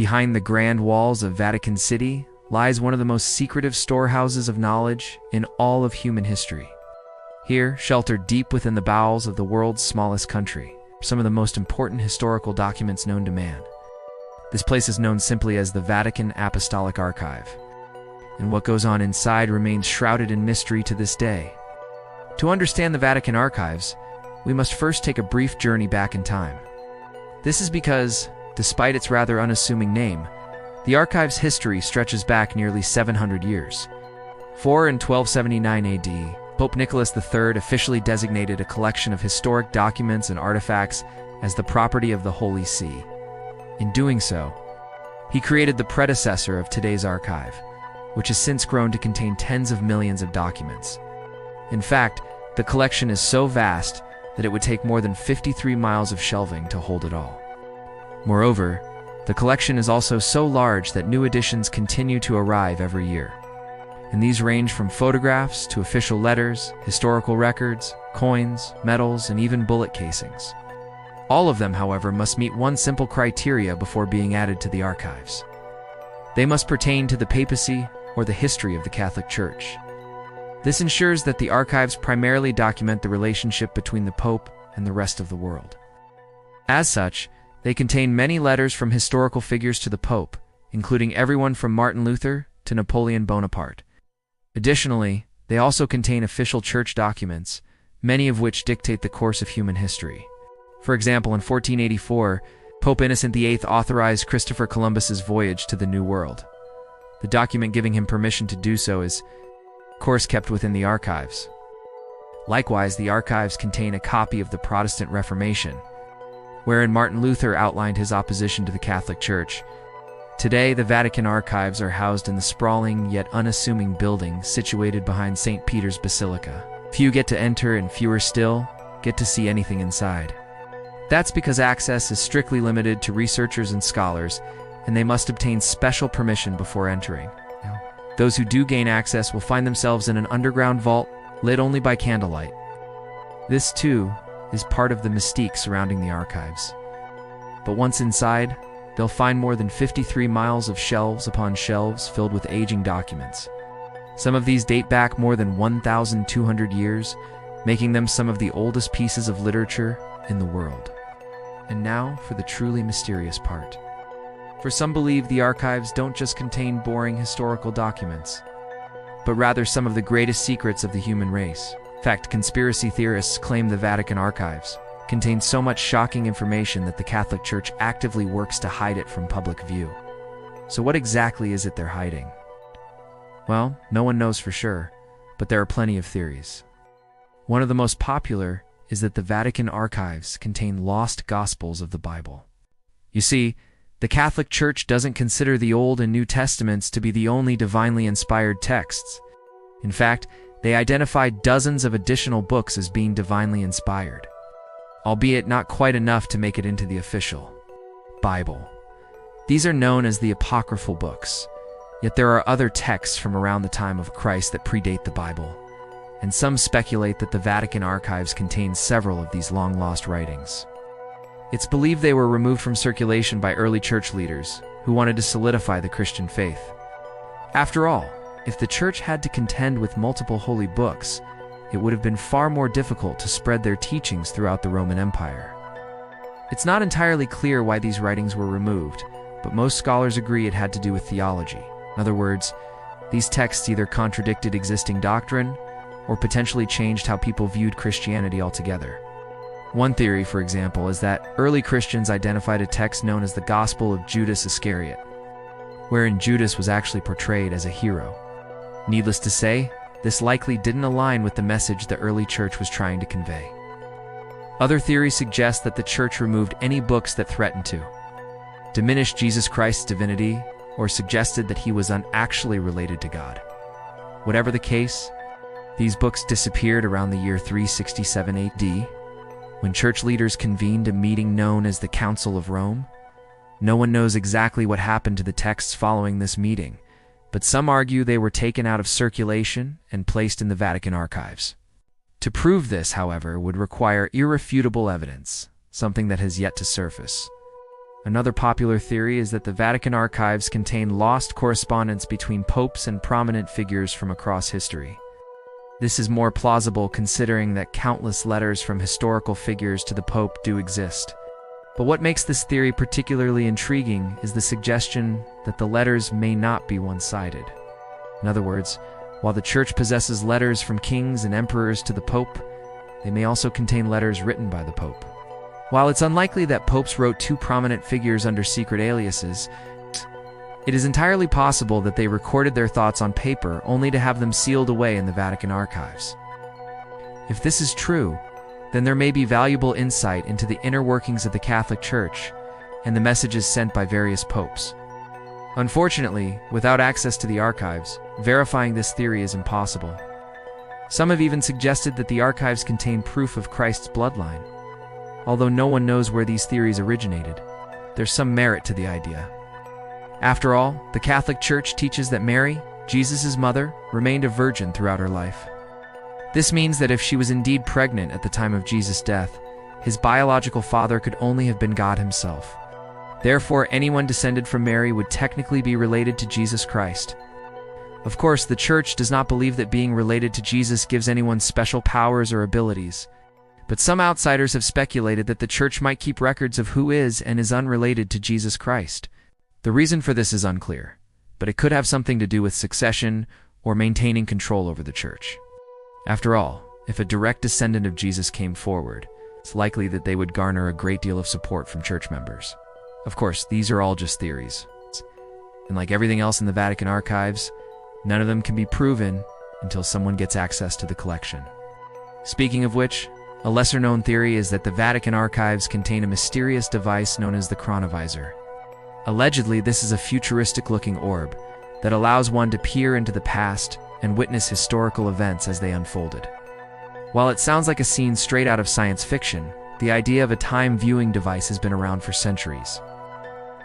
Behind the grand walls of Vatican City lies one of the most secretive storehouses of knowledge in all of human history. Here, sheltered deep within the bowels of the world's smallest country, are some of the most important historical documents known to man. This place is known simply as the Vatican Apostolic Archive, and what goes on inside remains shrouded in mystery to this day. To understand the Vatican archives, we must first take a brief journey back in time. This is because, despite its rather unassuming name, the archive's history stretches back nearly 700 years. For in 1279 AD, Pope Nicholas III officially designated a collection of historic documents and artifacts as the property of the Holy See. In doing so, he created the predecessor of today's archive, which has since grown to contain tens of millions of documents. In fact, the collection is so vast that it would take more than 53 miles of shelving to hold it all. Moreover, the collection is also so large that new editions continue to arrive every year. And these range from photographs to official letters, historical records, coins, medals, and even bullet casings. All of them, however, must meet one simple criteria before being added to the archives. They must pertain to the papacy or the history of the Catholic Church. This ensures that the archives primarily document the relationship between the Pope and the rest of the world. As such, they contain many letters from historical figures to the Pope, including everyone from Martin Luther to Napoleon Bonaparte. Additionally, they also contain official church documents, many of which dictate the course of human history. For example, in 1484, Pope Innocent VIII authorized Christopher Columbus's voyage to the New World. The document giving him permission to do so is, of course, kept within the archives. Likewise, the archives contain a copy of the Protestant Reformation, wherein Martin Luther outlined his opposition to the Catholic Church. Today, the Vatican archives are housed in the sprawling yet unassuming building situated behind St. Peter's Basilica. Few get to enter and fewer still get to see anything inside. That's because access is strictly limited to researchers and scholars, and they must obtain special permission before entering. Those who do gain access will find themselves in an underground vault lit only by candlelight. This, too, is part of the mystique surrounding the archives. But once inside, they'll find more than 53 miles of shelves upon shelves filled with aging documents. Some of these date back more than 1,200 years, making them some of the oldest pieces of literature in the world. And now for the truly mysterious part. For some believe the archives don't just contain boring historical documents, but rather some of the greatest secrets of the human race. In fact, conspiracy theorists claim the Vatican archives contain so much shocking information that the Catholic Church actively works to hide it from public view. So what exactly is it they're hiding? Well, no one knows for sure, but there are plenty of theories. One of the most popular is that the Vatican archives contain lost Gospels of the Bible. You see, the Catholic Church doesn't consider the Old and New Testaments to be the only divinely inspired texts. In fact, they identify dozens of additional books as being divinely inspired, albeit not quite enough to make it into the official Bible. These are known as the apocryphal books, yet there are other texts from around the time of Christ that predate the Bible, and some speculate that the Vatican archives contain several of these long-lost writings. It's believed they were removed from circulation by early church leaders who wanted to solidify the Christian faith. After all, if the church had to contend with multiple holy books, it would have been far more difficult to spread their teachings throughout the Roman Empire. It's not entirely clear why these writings were removed, but most scholars agree it had to do with theology. In other words, these texts either contradicted existing doctrine or potentially changed how people viewed Christianity altogether. One theory, for example, is that early Christians identified a text known as the Gospel of Judas Iscariot, wherein Judas was actually portrayed as a hero. Needless to say, this likely didn't align with the message the early church was trying to convey. Other theories suggest that the church removed any books that threatened to diminish Jesus Christ's divinity or suggested that he was actually related to God. Whatever the case, these books disappeared around the year 367 AD, when church leaders convened a meeting known as the Council of Rome. No one knows exactly what happened to the texts following this meeting, but some argue they were taken out of circulation and placed in the Vatican archives. To prove this, however, would require irrefutable evidence, something that has yet to surface. Another popular theory is that the Vatican archives contain lost correspondence between popes and prominent figures from across history. This is more plausible considering that countless letters from historical figures to the Pope do exist. But what makes this theory particularly intriguing is the suggestion that the letters may not be one-sided. In other words, while the Church possesses letters from kings and emperors to the Pope, they may also contain letters written by the Pope. While it's unlikely that popes wrote two prominent figures under secret aliases, it is entirely possible that they recorded their thoughts on paper only to have them sealed away in the Vatican archives. If this is true, then there may be valuable insight into the inner workings of the Catholic Church and the messages sent by various popes. Unfortunately, without access to the archives, verifying this theory is impossible. Some have even suggested that the archives contain proof of Christ's bloodline. Although no one knows where these theories originated, there's some merit to the idea. After all, the Catholic Church teaches that Mary, Jesus' mother, remained a virgin throughout her life. This means that if she was indeed pregnant at the time of Jesus' death, his biological father could only have been God himself. Therefore, anyone descended from Mary would technically be related to Jesus Christ. Of course, the Church does not believe that being related to Jesus gives anyone special powers or abilities, but some outsiders have speculated that the Church might keep records of who is and is unrelated to Jesus Christ. The reason for this is unclear, but it could have something to do with succession or maintaining control over the Church. After all, if a direct descendant of Jesus came forward, it's likely that they would garner a great deal of support from church members. Of course, these are all just theories. And like everything else in the Vatican archives, none of them can be proven until someone gets access to the collection. Speaking of which, a lesser-known theory is that the Vatican archives contain a mysterious device known as the chronovisor. Allegedly, this is a futuristic-looking orb that allows one to peer into the past and witness historical events as they unfolded. While it sounds like a scene straight out of science fiction, the idea of a time-viewing device has been around for centuries.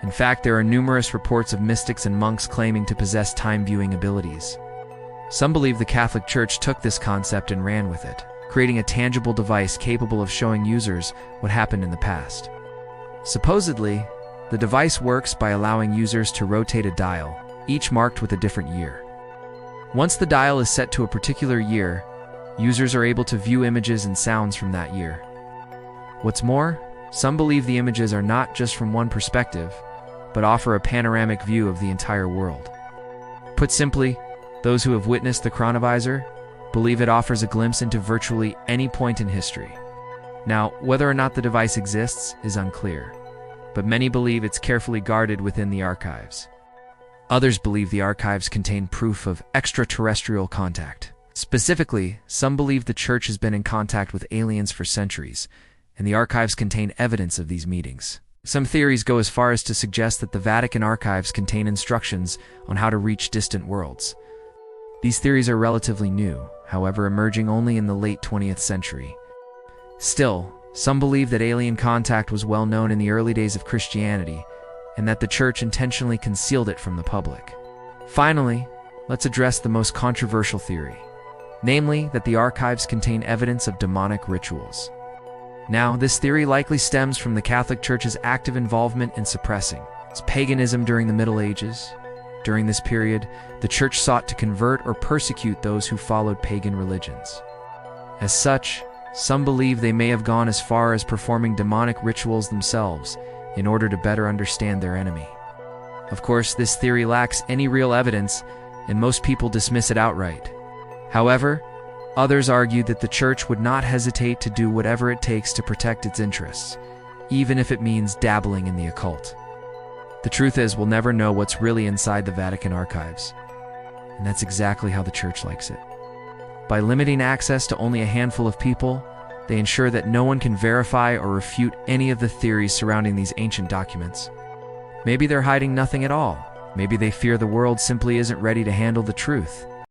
In fact, there are numerous reports of mystics and monks claiming to possess time-viewing abilities. Some believe the Catholic Church took this concept and ran with it, creating a tangible device capable of showing users what happened in the past. Supposedly, the device works by allowing users to rotate a dial, each marked with a different year. Once the dial is set to a particular year, users are able to view images and sounds from that year. What's more, some believe the images are not just from one perspective, but offer a panoramic view of the entire world. Put simply, those who have witnessed the chronovisor believe it offers a glimpse into virtually any point in history. Now, whether or not the device exists is unclear, but many believe it's carefully guarded within the archives. Others believe the archives contain proof of extraterrestrial contact. Specifically, some believe the Church has been in contact with aliens for centuries, and the archives contain evidence of these meetings. Some theories go as far as to suggest that the Vatican archives contain instructions on how to reach distant worlds. These theories are relatively new, however, emerging only in the late 20th century. Still, some believe that alien contact was well known in the early days of Christianity, and that the Church intentionally concealed it from the public. Finally, let's address the most controversial theory, namely that the archives contain evidence of demonic rituals. Now, this theory likely stems from the Catholic Church's active involvement in suppressing its paganism during the Middle Ages. During this period, the Church sought to convert or persecute those who followed pagan religions. As such, some believe they may have gone as far as performing demonic rituals themselves in order to better understand their enemy. Of course, this theory lacks any real evidence, and most people dismiss it outright. However, others argue that the Church would not hesitate to do whatever it takes to protect its interests, even if it means dabbling in the occult. The truth is, we'll never know what's really inside the Vatican archives, and that's exactly how the Church likes it. By limiting access to only a handful of people, they ensure that no one can verify or refute any of the theories surrounding these ancient documents. Maybe they're hiding nothing at all. Maybe they fear the world simply isn't ready to handle the truth.